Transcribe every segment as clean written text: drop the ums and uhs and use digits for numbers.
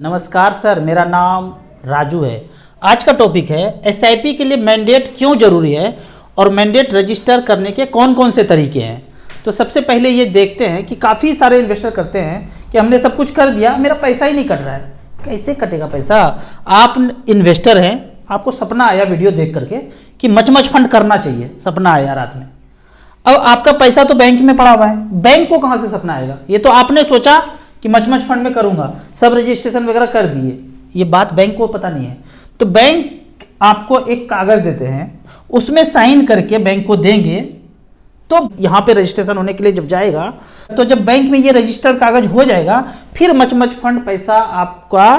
नमस्कार सर, मेरा नाम राजू है। आज का टॉपिक है एसआईपी के लिए मैंडेट क्यों ज़रूरी है और मैंडेट रजिस्टर करने के कौन कौन से तरीके हैं। तो सबसे पहले ये देखते हैं कि काफ़ी सारे इन्वेस्टर करते हैं कि हमने सब कुछ कर दिया, मेरा पैसा ही नहीं कट रहा है। कैसे कटेगा पैसा? आप इन्वेस्टर हैं, आपको सपना आया वीडियो देख करके कि मच फंड करना चाहिए, सपना आया रात में। अब आपका पैसा तो बैंक में पड़ा हुआ है, बैंक को कहाँ से सपना आएगा? ये तो आपने सोचा कि मच फंड में करूंगा, सब रजिस्ट्रेशन वगैरह कर दिए, ये बात बैंक को पता नहीं है। तो बैंक आपको एक कागज देते हैं, उसमें साइन करके बैंक को देंगे, तो यहाँ पे रजिस्ट्रेशन होने के लिए जब जाएगा, तो जब बैंक में ये रजिस्टर्ड कागज हो जाएगा, फिर मच फंड पैसा आपका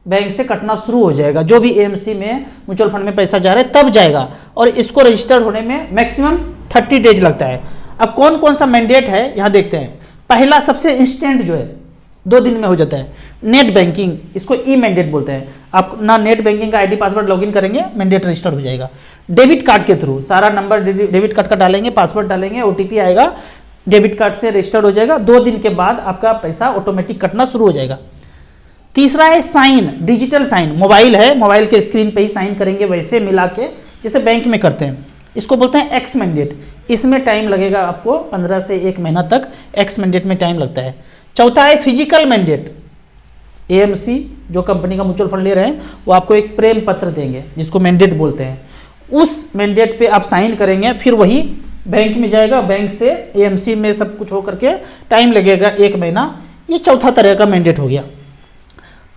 बैंक से कटना शुरू हो जाएगा। जो भी एएमसी में म्यूचुअल फंड में पैसा जा रहा है तब जाएगा, और इसको रजिस्टर्ड होने में मैक्सिमम 30 डेज लगता है। अब कौन कौन सा मैंडेट है यहाँ देखते हैं। पहला सबसे इंस्टेंट जो है 2 दिन में हो जाता है, नेट बैंकिंग, इसको ई मैंडेट बोलते हैं। आप ना नेट बैंकिंग का आईडी पासवर्ड लॉगिन करेंगे, मैंडेट रजिस्टर्ड हो जाएगा। डेबिट कार्ड के थ्रू सारा नंबर डेबिट कार्ड का डालेंगे, पासवर्ड डालेंगे, ओटीपी आएगा, डेबिट कार्ड से रजिस्टर्ड हो जाएगा। 2 दिन के बाद आपका पैसा ऑटोमेटिक कटना शुरू हो जाएगा। तीसरा है साइन, डिजिटल साइन। मोबाइल है, मोबाइल के स्क्रीन पे ही साइन करेंगे, वैसे मिला के जैसे बैंक में करते हैं। इसको बोलते हैं एक्स मैंडेट। इसमें टाइम लगेगा आपको 15 से 1 महीना तक, एक्स मैंडेट में टाइम लगता है। चौथा है फिजिकल मैंडेट। एएमसी जो कंपनी का म्यूचुअल फंड ले रहे हैं वो आपको एक प्रेम पत्र देंगे जिसको मैंडेट बोलते हैं। उस मैंडेट पे आप साइन करेंगे, फिर वही बैंक में जाएगा, बैंक से एएमसी में सब कुछ हो करके टाइम लगेगा 1 महीना। ये चौथा तरह का मैंडेट हो गया।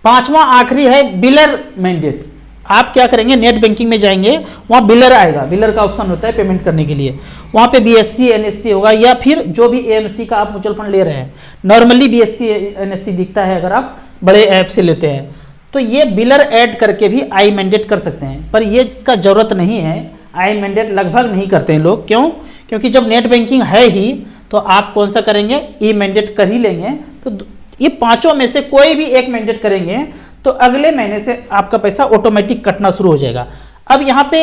पांचवा आखिरी है बिलर मैंडेट। आप क्या करेंगे, नेट बैंकिंग में जाएंगे, वहाँ बिलर आएगा, बिलर का ऑप्शन होता है पेमेंट करने के लिए। वहाँ पे बीएससी एनएससी होगा, या फिर जो भी एएमसी का आप म्यूचुअल फंड ले रहे हैं, नॉर्मली बीएससी एनएससी दिखता है अगर आप बड़े ऐप से लेते हैं। तो ये बिलर ऐड करके भी आई मैंडेट कर सकते हैं, पर ये इसका ज़रूरत नहीं है। आई मैंडेट लगभग नहीं करते हैं लोग। क्यों? क्योंकि जब नेट बैंकिंग है ही तो आप कौन सा करेंगे, ई मैंडेट कर ही लेंगे। तो ये पाँचों में से कोई भी एक मैंडेट करेंगे तो अगले महीने से आपका पैसा ऑटोमेटिक कटना शुरू हो जाएगा। अब यहाँ पे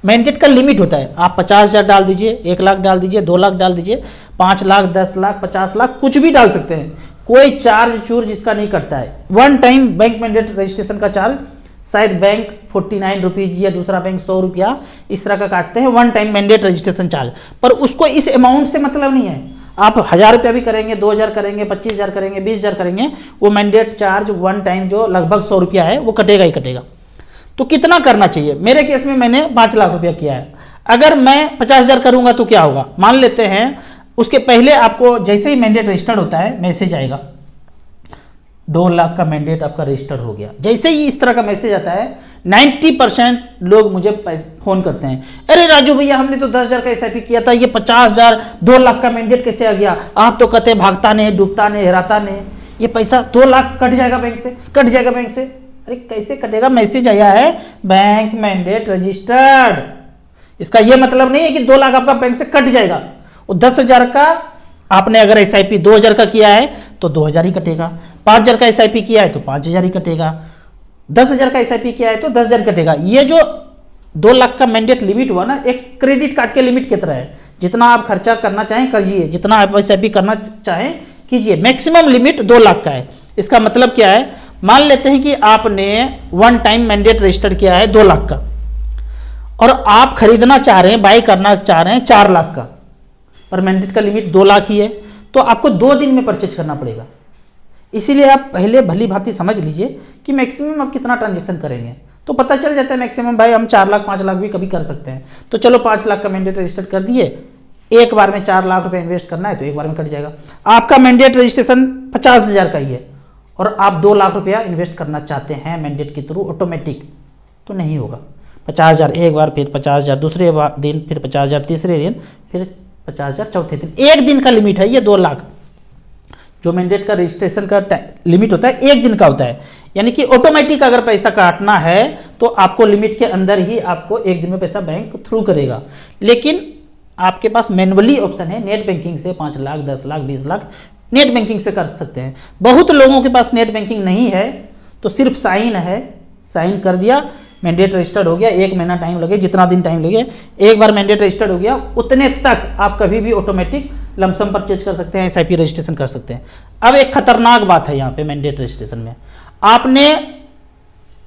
मैंडेट का लिमिट होता है, आप 50,000 डाल दीजिए, 1 लाख डाल दीजिए, 2 लाख डाल दीजिए, 5 लाख, 10 लाख, 50 लाख, कुछ भी डाल सकते हैं। कोई चार्ज चूर्ज इसका नहीं कटता है। 1 टाइम बैंक मैंडेट रजिस्ट्रेशन का चार्ज शायद बैंक 49 रुपीज या दूसरा बैंक 100 रुपया इस तरह का काटते हैं, 1 टाइम मैंडेट रजिस्ट्रेशन चार्ज। पर उसको इस अमाउंट से मतलब नहीं है। आप 1000 रुपया भी करेंगे, 2000 करेंगे, 25,000 करेंगे, 20,000 करेंगे, वो मैंडेट चार्ज 1 टाइम जो लगभग 100 रुपया है वो कटेगा ही कटेगा। तो कितना करना चाहिए? मेरे केस में मैंने 5 लाख रुपया किया है। अगर मैं 50,000 करूंगा तो क्या होगा, मान लेते हैं उसके पहले आपको जैसे ही मैंडेट रजिस्टर्ड होता है मैसेज आएगा, 2 लाख का मैंडेट आपका रजिस्टर्ड हो गया। जैसे ही इस तरह का मैसेज आता है 90% लोग मुझे फोन करते हैं, अरे राजू भैया हमने तो 10,000 का एसआईपी किया था, ये 50,000 2 लाख का मैंडेट कैसे आ गया? आप तो कहते भागता नहीं, डूबता नहीं, हराता नहीं, ये पैसा 2 लाख कट जाएगा बैंक से, कट जाएगा बैंक से। अरे कैसे कटेगा? मैसेज आया है बैंक मैंडेट रजिस्टर्ड। इसका यह मतलब नहीं है कि 2 लाख आपका बैंक से कट जाएगा। वो 10,000 का आपने अगर एसआईपी 2,000 का किया है तो 2,000 ही कटेगा, 5,000 का एसआईपी किया है तो 5,000 ही कटेगा, 10,000 का एसआईपी किया है तो 10,000 कटेगा। ये जो 2 लाख का मैंडेट लिमिट हुआ ना, एक क्रेडिट कार्ड के लिमिट की तरह है। जितना आप खर्चा करना चाहें करिए, जितना आप एसआईपी करना चाहें कीजिए। मैक्सिमम लिमिट 2 लाख का है। इसका मतलब क्या है, मान लेते हैं कि आपने 1 टाइम मैंडेट रजिस्टर किया है 2 लाख का, और आप खरीदना चाह रहे हैं, बाय करना चाह रहे हैं 4 लाख का, पर मैंडेट का लिमिट 2 लाख ही है, तो आपको 2 दिन में परचेज करना पड़ेगा। इसीलिए आप पहले भली भांति समझ लीजिए कि मैक्सिमम आप कितना ट्रांजैक्शन करेंगे, तो पता चल जाता है मैक्सिमम भाई हम 4 लाख 5 लाख भी कभी कर सकते हैं। तो चलो 5 लाख का मैंडेट रजिस्टर कर दिए, एक बार में 4 लाख रुपए इन्वेस्ट करना है तो एक बार में कट जाएगा। आपका मैंडेट रजिस्ट्रेशन 50,000 का ही है और आप 2 लाख रुपया इन्वेस्ट करना चाहते हैं मैंडेट के थ्रू ऑटोमेटिक, तो नहीं होगा। 50,000 एक बार, फिर 50,000 दूसरे दिन, फिर 50,000 तीसरे दिन, फिर 50,000 चौथे दिन। 1 दिन का लिमिट है ये 2 लाख। जो मैंडेट का रजिस्ट्रेशन का लिमिट होता है 1 दिन का होता है, यानी कि ऑटोमेटिक अगर पैसा काटना है तो आपको लिमिट के अंदर ही आपको 1 दिन में पैसा बैंक थ्रू करेगा। लेकिन आपके पास मैनुअली ऑप्शन है, नेट बैंकिंग से 5 लाख, 10 लाख, 20 लाख नेट बैंकिंग से कर सकते हैं। बहुत लोगों के पास नेट बैंकिंग नहीं है तो सिर्फ साइन है, साइन कर दिया, मैंडेट रजिस्टर्ड हो गया, 1 महीना टाइम लगे, जितना दिन टाइम लगे, एक बार मैंडेट रजिस्टर्ड हो गया उतने तक आप कभी भी ऑटोमेटिक लमसम परचेज कर सकते हैं, एसआईपी रजिस्ट्रेशन कर सकते हैं। अब एक खतरनाक बात है यहाँ पे मैंडेट रजिस्ट्रेशन में, आपने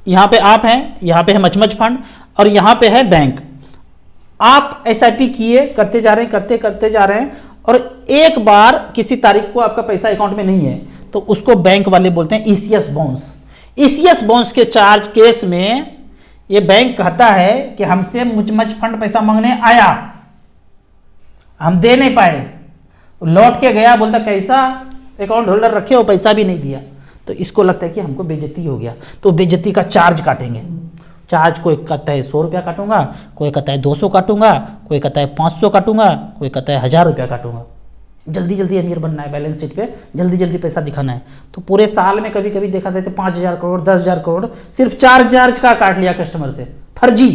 यहाँ पे आप हैं, यहाँ पे है मचमच फंड और यहाँ पे है बैंक। आप एसआईपी किए, करते जा रहे हैं, करते जा रहे हैं, और एक बार किसी तारीख को आपका पैसा अकाउंट में नहीं है तो उसको बैंक वाले बोलते हैं ईसीएस बाउंस। ईसीएस बाउंस के चार्ज केस में ये बैंक कहता है कि हमसे मचमच फंड पैसा मांगने आया, हम दे नहीं पाए, लौट के गया, बोलता कैसा अकाउंट होल्डर रखे हो, पैसा भी नहीं दिया। तो इसको लगता है कि हमको बेइज्जती हो गया, तो बेइज्जती का चार्ज काटेंगे। चार्ज कोई कहता है 100 रुपया काटूंगा, कोई कहता है 200 काटूंगा, कोई कहता है 500 काटूंगा, कोई कहता है 1000 रुपया काटूंगा। जल्दी जल्दी अमीर बनना है, बैलेंस शीट पे जल्दी जल्दी पैसा दिखाना है। तो पूरे साल में कभी कभी देखा जाता है 5000 करोड़ 10,000 करोड़ सिर्फ चार्ज का काट लिया कस्टमर से। फर्जी,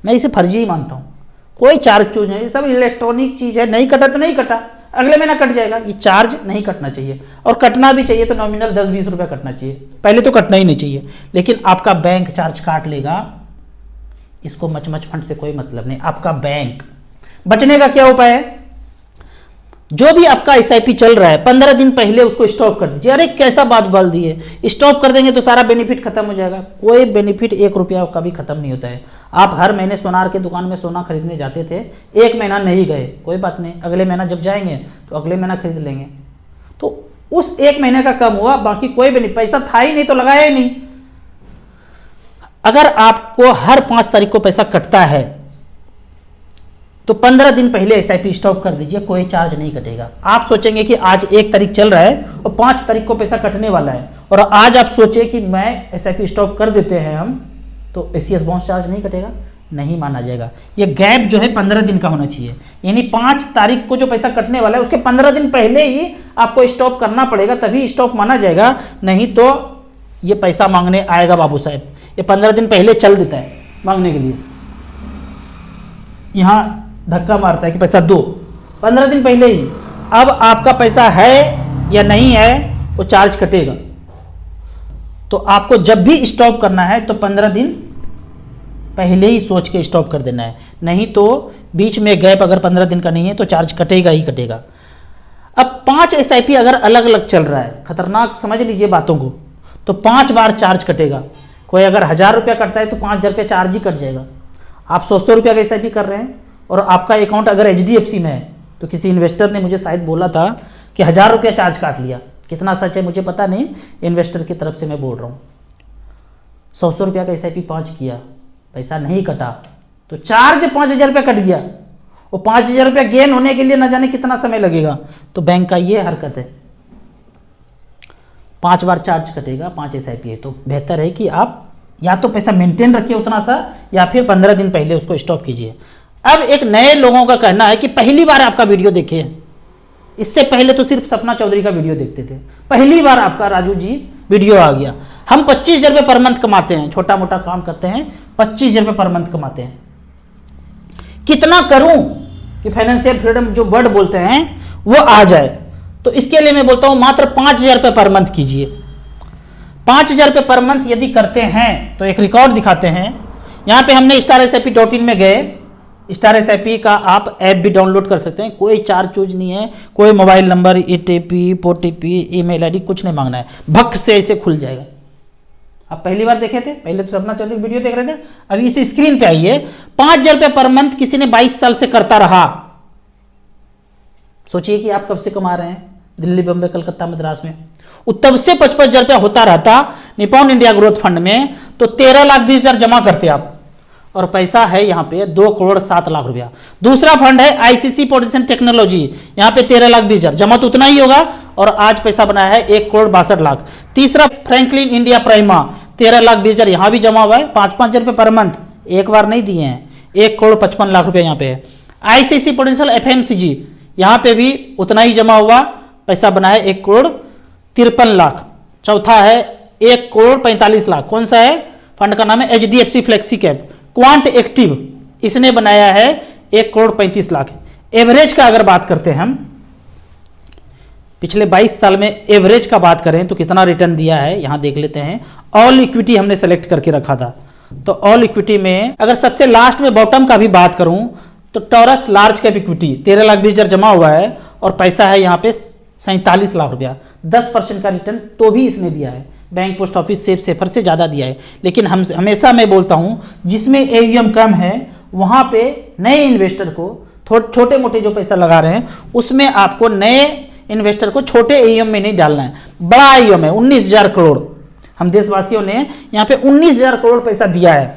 मैं इसे फर्जी ही मानता हूँ। कोई चार्ज चूज नहीं, सब इलेक्ट्रॉनिक चीज़ है, नहीं कटा तो नहीं कटा, अगले महीना कट जाएगा। ये चार्ज नहीं कटना चाहिए, और कटना भी चाहिए तो नॉमिनल 10-20 रुपया कटना चाहिए, पहले तो कटना ही नहीं चाहिए। लेकिन आपका बैंक चार्ज काट लेगा, इसको मचमच फंड से कोई मतलब नहीं। आपका बैंक बचने का क्या उपाय है? जो भी आपका एसआईपी चल रहा है 15 दिन पहले उसको स्टॉप कर दीजिए। अरे कैसा बात बोल दी है, स्टॉप कर देंगे तो सारा बेनिफिट खत्म हो जाएगा। कोई बेनिफिट 1 रुपया का भी खत्म नहीं होता है। आप हर महीने सोनार के दुकान में सोना खरीदने जाते थे, 1 महीना नहीं गए, कोई बात नहीं, अगले महीना जब जाएंगे तो अगले महीना खरीद लेंगे। तो उस 1 महीने का कम हुआ, बाकी कोई बेनिफिट, पैसा था ही नहीं तो लगाया ही नहीं। अगर आपको हर 5 तारीख को पैसा कटता है तो 15 दिन पहले एसआईपी स्टॉप कर दीजिए, कोई चार्ज नहीं कटेगा। आप सोचेंगे कि आज 1 तारीख चल रहा है और 5 तारीख को पैसा कटने वाला है, और आज आप सोचे कि मैं एसआईपी स्टॉप कर देते हैं हम, तो एसीएस बाउंस चार्ज नहीं कटेगा, नहीं माना जाएगा। ये गैप जो है 15 दिन का होना चाहिए, यानी 5 तारीख को जो पैसा कटने वाला है उसके 15 दिन पहले ही आपको स्टॉप करना पड़ेगा, तभी स्टॉप माना जाएगा। नहीं तो ये पैसा मांगने आएगा बाबू साहब, ये 15 दिन पहले चल देता है मांगने के लिए, यहाँ धक्का मारता है कि पैसा दो 15 दिन पहले ही। अब आपका पैसा है या नहीं है वो चार्ज कटेगा। तो आपको जब भी स्टॉप करना है तो 15 दिन पहले ही सोच के स्टॉप कर देना है, नहीं तो बीच में गैप अगर 15 दिन का नहीं है तो चार्ज कटेगा ही कटेगा। अब 5 एसआईपी अगर अलग अलग चल रहा है, खतरनाक समझ लीजिए बातों को, तो 5 बार चार्ज कटेगा। कोई अगर 1000 रुपया कटता है तो 5000 रुपया चार्ज ही कट जाएगा। आप 100 रुपया का एसआईपी कर रहे हैं और आपका अकाउंट अगर एचडीएफसी में है, तो किसी इन्वेस्टर ने मुझे शायद बोला था कि 1000 रुपया चार्ज काट लिया, कितना सच है मुझे पता नहीं, इन्वेस्टर की तरफ से मैं बोल रहा हूँ। 100 रुपया का एसआईपी 5 किया, पैसा नहीं कटा तो चार्ज 5000 रुपया कट गया, वो 5000 रुपया गेन होने के लिए न जाने कितना समय लगेगा। तो बैंक का ये हरकत है, 5 बार चार्ज कटेगा, 5 एसआईपी है, तो बेहतर है कि आप या तो पैसा मेंटेन रखिए उतना सा, या फिर 15 दिन पहले उसको स्टॉप कीजिए। अब एक नए लोगों का कहना है कि पहली बार आपका वीडियो देखे, इससे पहले तो सिर्फ सपना चौधरी का वीडियो देखते थे, पहली बार आपका राजू जी वीडियो आ गया। हम 25,000 रुपये पर मंथ कमाते हैं, छोटा मोटा काम करते हैं, 25,000 रुपये पर मंथ कमाते हैं। कितना करूं कि फाइनेंशियल फ्रीडम जो वर्ड बोलते हैं वो आ जाए? तो इसके लिए मैं बोलता हूं मात्र 5,000 रुपये पर मंथ कीजिए। 5,000 रुपये पर मंथ यदि करते हैं तो एक रिकॉर्ड दिखाते हैं। यहाँ पे हमने StarSIP.in में गए, StarSIP का आप ऐप भी डाउनलोड कर सकते हैं, कोई चार्ज चूज नहीं है, कोई mobile number, ETP, OTP, email ID कुछ नहीं मांगना है, भक से ऐसे खुल जाएगा। आप पहली बार देखे थे, पहले तो सपना चौधरी वीडियो देख रहे थे, अभी इस स्क्रीन पे आइए। 5,000 रुपये पर मंथ किसी ने 22 साल से करता रहा। सोचिए कि आप कब से कमा रहे हैं, दिल्ली, बम्बई, कलकत्ता, मद्रास में। तब से 55,000 रुपया होता रहता निपॉन इंडिया ग्रोथ फंड में, तो 13,20,000 जमा करते आप, और पैसा है यहाँ पे 2,07,00,000 रुपया। दूसरा फंड है ICC पोजिशन टेक्नोलॉजी, यहाँ पे 13,20,000 जमा तो उतना ही होगा, और आज पैसा बनाया है 1,62,00,000। तीसरा फ्रैंकलिन इंडिया प्राइमा 13,20,000 यहाँ भी जमा हुआ है, 5,000 रुपये पर मंथ, एक बार नहीं दिए हैं, 1,55,00,000 रुपया यहाँ पे है। ICC पोटेंशियल FMCG यहाँ पे भी उतना ही जमा हुआ, पैसा बना है 1,53,00,000। चौथा है 1,45,00,000, कौन सा है? फंड का नाम है HDFC flexi cap quant active, इसने बनाया है 1,35,00,000। एवरेज का अगर बात करते हैं हम, पिछले 22 साल में एवरेज का बात करें तो कितना रिटर्न दिया है यहाँ देख लेते हैं। ऑल इक्विटी हमने सेलेक्ट करके रखा था, तो ऑल इक्विटी में अगर सबसे लास्ट में बॉटम का भी बात करूं तो टॉरस लार्ज कैप इक्विटी 13,20,000 जमा हुआ है और पैसा है यहाँ पे 47 लाख रुपया, 10% का रिटर्न तो भी इसने दिया है। Bank, post office, safe safer से ज़्यादा दिया है। लेकिन हम हमेशा मैं बोलता हूँ जिसमें AUM कम है वहाँ पे नए इन्वेस्टर को छोटे मोटे जो पैसा लगा रहे हैं उसमें आपको नए इन्वेस्टर को छोटे AUM में नहीं डालना है, बड़ा AUM है 19,000 करोड़। हम देशवासियों ने यहाँ पे 19,000 करोड़ पैसा दिया है,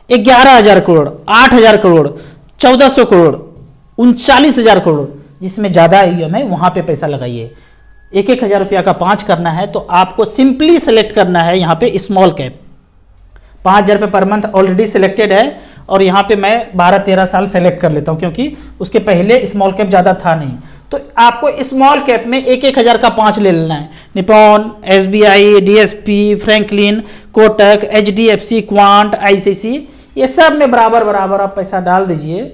11,000 करोड़, 8,000 करोड़, 1,400 करोड़, 39,000 करोड़, जिसमें ज़्यादा AUM है वहाँ पे पैसा लगाइए। 1,000 रुपया का 5 करना है तो आपको सिंपली सेलेक्ट करना है यहाँ पे स्मॉल कैप। 5,000 रुपये पर मंथ ऑलरेडी सिलेक्टेड है और यहाँ पे मैं 12-13 साल सेलेक्ट कर लेता हूँ क्योंकि उसके पहले स्मॉल कैप ज़्यादा था नहीं। तो आपको स्मॉल कैप में 1,000 का 5 ले लेना है। Nippon, SBI, DSP, Franklin, Kotak, HDFC, quant, ICICI, ये सब में बराबर बराबर आप पैसा डाल दीजिए।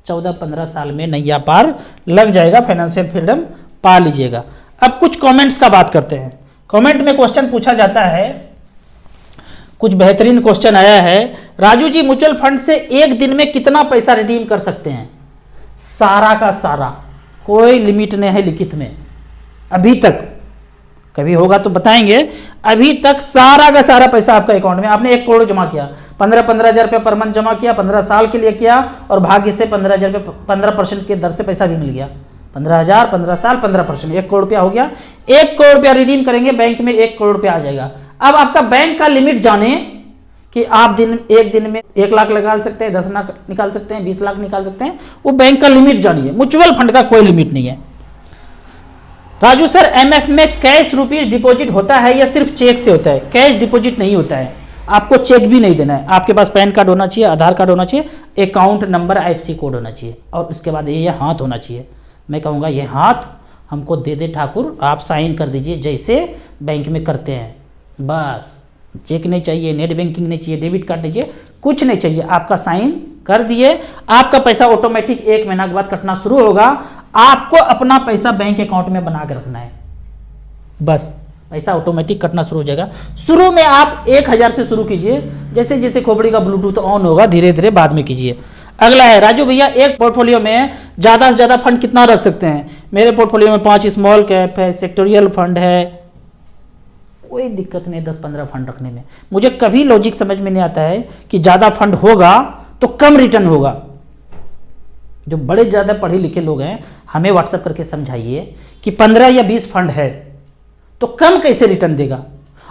14-15 साल में नैया पार लग जाएगा, फाइनेंशियल फ्रीडम पा लीजिएगा। अब कुछ कमेंट्स का बात करते हैं। कमेंट में क्वेश्चन पूछा जाता है, कुछ बेहतरीन क्वेश्चन आया है, राजू जी म्यूचुअल फंड से एक दिन में कितना पैसा रिडीम कर सकते हैं? सारा का सारा, कोई लिमिट नहीं है लिखित में अभी तक, कभी होगा तो बताएंगे। अभी तक सारा का सारा पैसा आपका अकाउंट में, आपने 1 करोड़ जमा किया, 15-15,000 रुपया पर मंथ जमा किया, 15 साल के लिए किया और भाग्य से 15,000 रुपये 15% के दर से पैसा भी मिल गया। 15,000, 15 साल, 15%, 1 करोड़ रुपया हो गया। 1 करोड़ रुपया रिडीम करेंगे, बैंक में 1 करोड़ रुपया आ जाएगा। अब आपका बैंक का लिमिट जाने कि आप एक दिन में 1 लाख निकाल सकते हैं, 10 लाख निकाल सकते हैं, 20 लाख निकाल सकते हैं, वो बैंक का लिमिट जानिए। म्यूचुअल फंड का कोई लिमिट नहीं है। राजू सर, MF में कैश रुपीज डिपॉजिट होता है या सिर्फ चेक से होता है? कैश डिपॉजिट नहीं होता है, आपको चेक भी नहीं देना है। आपके पास पैन कार्ड होना चाहिए, आधार कार्ड होना चाहिए, अकाउंट नंबर, IFSC कोड होना चाहिए और उसके बाद ये हाथ होना चाहिए। मैं कहूँगा ये हाथ हमको दे दे ठाकुर, आप साइन कर दीजिए जैसे बैंक में करते हैं, बस। चेक नहीं चाहिए, नेट बैंकिंग नहीं चाहिए, डेबिट कार्ड नहीं चाहिए, कुछ नहीं चाहिए, आपका साइन कर दिए, आपका पैसा ऑटोमेटिक 1 महीना के बाद कटना शुरू होगा। आपको अपना पैसा बैंक अकाउंट में बना के रखना है, बस पैसा ऑटोमेटिक कटना शुरू हो जाएगा। शुरू में आप 1,000 से शुरू कीजिए, जैसे जैसे खोपड़ी का ब्लूटूथ ऑन होगा धीरे धीरे बाद में कीजिए। अगला है, राजू भैया एक पोर्टफोलियो में ज़्यादा से ज़्यादा फंड कितना रख सकते हैं? मेरे पोर्टफोलियो में 5 स्मॉल कैप है, सेक्टोरियल फंड है, कोई दिक्कत नहीं 10-15 फंड रखने में। मुझे कभी लॉजिक समझ में नहीं आता है कि ज़्यादा फंड होगा तो कम रिटर्न होगा। जो बड़े ज़्यादा पढ़े लिखे लोग हैं हमें व्हाट्सएप करके समझाइए कि 15 या 20 फंड है तो कम कैसे रिटर्न देगा,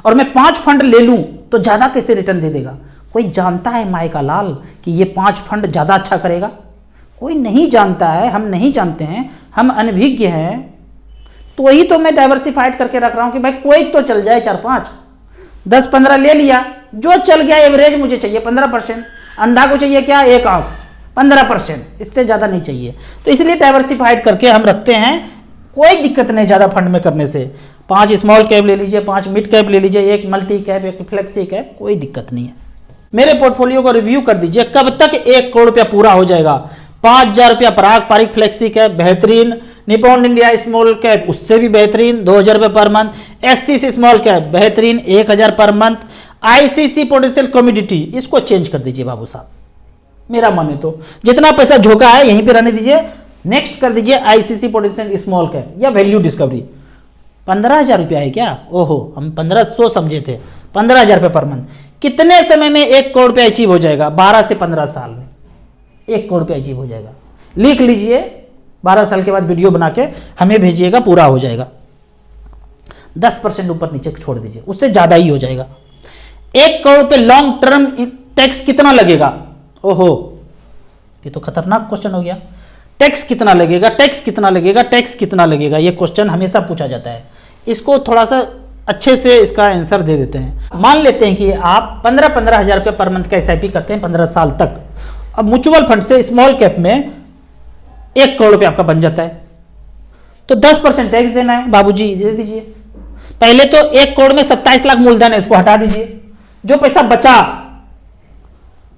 और मैं 5 फंड ले लूं तो ज़्यादा कैसे रिटर्न दे देगा? कोई जानता है माय का लाल कि ये 5 फंड ज़्यादा अच्छा करेगा? कोई नहीं जानता है, हम नहीं जानते हैं, हम अनभिज्ञ हैं। तो वही तो मैं डाइवर्सिफाइड करके रख रहा हूं कि भाई कोई तो चल जाए, 4-5, 10-15 ले लिया, जो चल गया एवरेज मुझे चाहिए 15%। अंधा को चाहिए क्या? 1 आंख, 15%, इससे ज़्यादा नहीं चाहिए। तो इसलिए डाइवर्सिफाइड करके हम रखते हैं, कोई दिक्कत नहीं ज़्यादा फंड में करने से। 5 स्मॉल कैप ले लीजिए, 5 मिड कैप ले लीजिए, 1 मल्टी कैप, 1 फ्लेक्सी कैप, कोई दिक्कत नहीं है। मेरे पोर्टफोलियो को रिव्यू कर दीजिए, कब तक 1 करोड़ रुपया पूरा हो जाएगा। 5,000 रुपया पारिक फ्लेक्सी कैप बेहतरीन, निपॉन इंडिया स्मॉल कैप उससे भी बेहतरीन 2,000 रुपये per month, axis small cap बेहतरीन 1,000 per month, ICC potential commodity इसको चेंज कर दीजिए बाबू साहब, मेरा माने तो जितना पैसा झोंका है यहीं पे रहने दीजिए। नेक्स्ट कर दीजिए ICC पोटेंशियल स्मॉल कैप या वैल्यू डिस्कवरी। 15,000 रुपया है क्या? ओहो, हम 1,500 समझे थे। 15,000 रुपये पर मंथ कितने समय में 1 करोड़ रुपया अचीव हो जाएगा? 12 से 15 साल में 1 करोड़ रुपया अचीव हो जाएगा। लिख लीजिए, 12 साल के बाद वीडियो बना के हमें भेजिएगा, पूरा हो जाएगा। 10% ऊपर नीचे छोड़ दीजिए, उससे ज़्यादा ही हो जाएगा। 1 करोड़ रुपये लॉन्ग टर्म टैक्स कितना लगेगा? ओहो, ये तो खतरनाक क्वेश्चन हो गया। टैक्स कितना लगेगा, टैक्स कितना लगेगा, टैक्स कितना लगेगा, ये क्वेश्चन हमेशा पूछा जाता है। इसको थोड़ा सा अच्छे से इसका आंसर दे देते हैं। मान लेते हैं कि आप 15-15 हज़ार रुपये पर मंथ का SIP करते हैं 15 साल तक। अब म्यूचुअल फंड से स्मॉल कैप में 1 करोड़ रुपये आपका बन जाता है, तो 10% टैक्स देना है। बाबूजी दे दीजिए। पहले तो 1 करोड़ में 27 लाख मूलधन है, इसको हटा दीजिए। जो पैसा बचा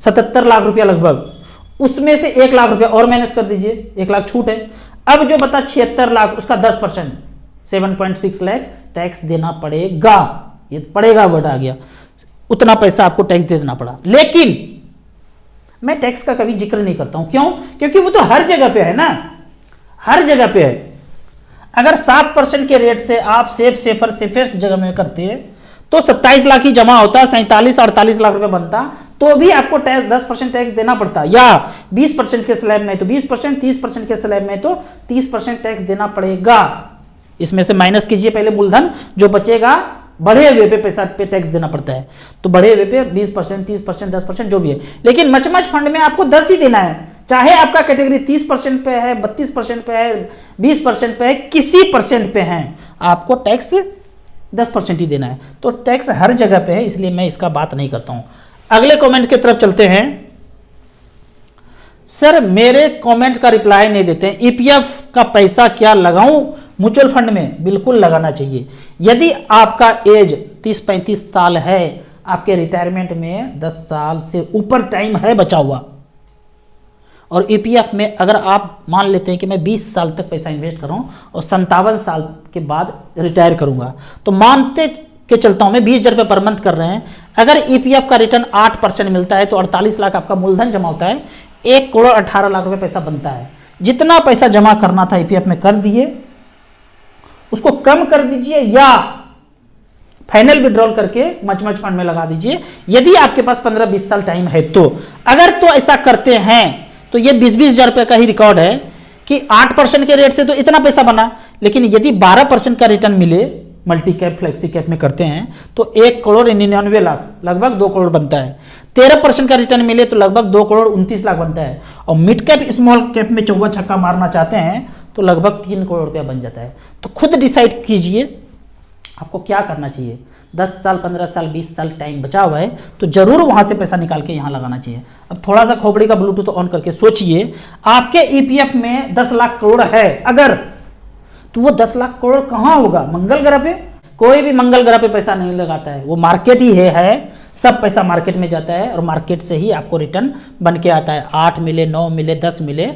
77 लाख रुपया लगभग, उसमें से 1 लाख रुपया और माइनस कर दीजिए, 1 लाख छूट है। अब जो बता 76 लाख, उसका 10% 7.6 लाख टैक्स देना पड़ेगा। ये पड़ेगा वर्ड आ गया। उतना पैसा आपको टैक्स दे देना पड़ा। लेकिन मैं टैक्स का कभी जिक्र नहीं करता हूं, क्यों? क्योंकि वो तो हर जगह पे है ना, हर जगह पे है। अगर 7% के रेट से आप सेफेस्ट जगह में करते हैं तो 27 लाख ही जमा होता, 47-48 लाख रुपए बनता, तो भी आपको टैक्स 10% टैक्स देना पड़ता, या 20% के स्लैब में तो 20%, 30% के स्लैब में तो 30% टैक्स देना पड़ेगा। इसमें से माइनस कीजिए पहले मूलधन, जो बचेगा बढ़े हुए पे पैसा पे टैक्स देना पड़ता है, तो बढ़े हुए पे 20%, 30%, 10% जो भी है। लेकिन मच फंड में आपको 10 ही देना है, चाहे आपका कैटेगरी 30% पे है, 32% पे है, 20% पे है, किसी परसेंट पे है, आपको टैक्स 10% ही देना है। तो टैक्स हर जगह पे है, इसलिए मैं इसका बात नहीं करता हूं। अगले कमेंट की तरफ चलते हैं। सर मेरे कमेंट का रिप्लाई नहीं देते हैं, ईपीएफ का पैसा क्या लगाऊं म्यूचुअल फंड में? बिल्कुल लगाना चाहिए। यदि आपका एज 30-35 साल है, आपके रिटायरमेंट में 10 साल से ऊपर टाइम है बचा हुआ, और ईपीएफ में अगर आप मान लेते हैं कि मैं 20 साल तक पैसा इन्वेस्ट कर रहा हूं और 57 साल के बाद रिटायर करूंगा, तो मानते के चलता हूं मैं 20,000 रुपये पर मंथ कर रहे हैं, अगर ईपीएफ का रिटर्न 8% मिलता है तो 48 लाख आपका मूलधन जमा होता है, 1,18,00,000 रुपये पैसा बनता है। जितना पैसा जमा करना था ईपीएफ में कर दिए, उसको कम कर दीजिए या फाइनल विड्रॉल करके मच फंड में लगा दीजिए, यदि आपके पास 15-20 साल टाइम है तो। अगर तो ऐसा करते हैं तो ये 20,000 रुपये का ही रिकॉर्ड है कि 8% के रेट से तो इतना पैसा बना, लेकिन यदि 12% का रिटर्न मिले, मल्टी कैप फ्लेक्सी कैप में करते हैं तो 1,99,00,000 लगभग 2 करोड़ बनता है। 13% का रिटर्न मिले तो लगभग 2,29,00,000 बनता है, और मिड कैप स्मॉल कैप में चौवा छक्का मारना चाहते हैं तो लगभग 3 करोड़ रुपया बन जाता है। तो खुद डिसाइड कीजिए आपको क्या करना चाहिए। 10 साल, 15 साल, 20 साल टाइम बचा हुआ है तो जरूर वहां से पैसा निकाल के यहां लगाना चाहिए। अब थोड़ा सा खोपड़ी का ब्लूटूथ ऑन करके सोचिए, आपके ईपीएफ में 10 लाख करोड़ है अगर, तो वो 10 लाख करोड़ कहां होगा? मंगल ग्रह पे? कोई भी मंगल ग्रह पे पैसा नहीं लगाता है, वो मार्केट ही है। सब पैसा मार्केट में जाता है और मार्केट से ही आपको रिटर्न बन के आता है। 8 मिले, 9 मिले, 10 मिले,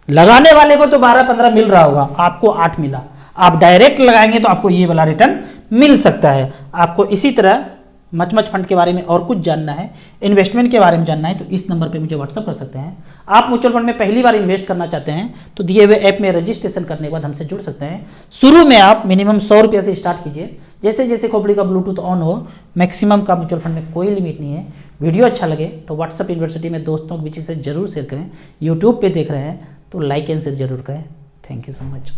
लगाने वाले को तो 12-15 मिल रहा होगा, आपको 8 मिला। आप डायरेक्ट लगाएंगे तो आपको ये वाला रिटर्न मिल सकता है। आपको इसी तरह मच फंड के बारे में और कुछ जानना है, इन्वेस्टमेंट के बारे में जानना है, तो इस नंबर पे मुझे व्हाट्सअप कर सकते हैं। आप म्यूचुअल फंड में पहली बार इन्वेस्ट करना चाहते हैं तो दिए हुए ऐप में रजिस्ट्रेशन करने के बाद हमसे जुड़ सकते हैं। शुरू में आप मिनिमम 100 रुपये से स्टार्ट कीजिए, जैसे जैसे खोपड़ी का ब्लूटूथ ऑन हो, मैक्सिमम का म्यूचुअल फंड में कोई लिमिट नहीं है। वीडियो अच्छा लगे तो व्हाट्सअप यूनिवर्सिटी में दोस्तों के बीच से जरूर शेयर करें। यूट्यूब पर देख रहे हैं तो लाइक एंड शेयर जरूर करें। Thank you so much.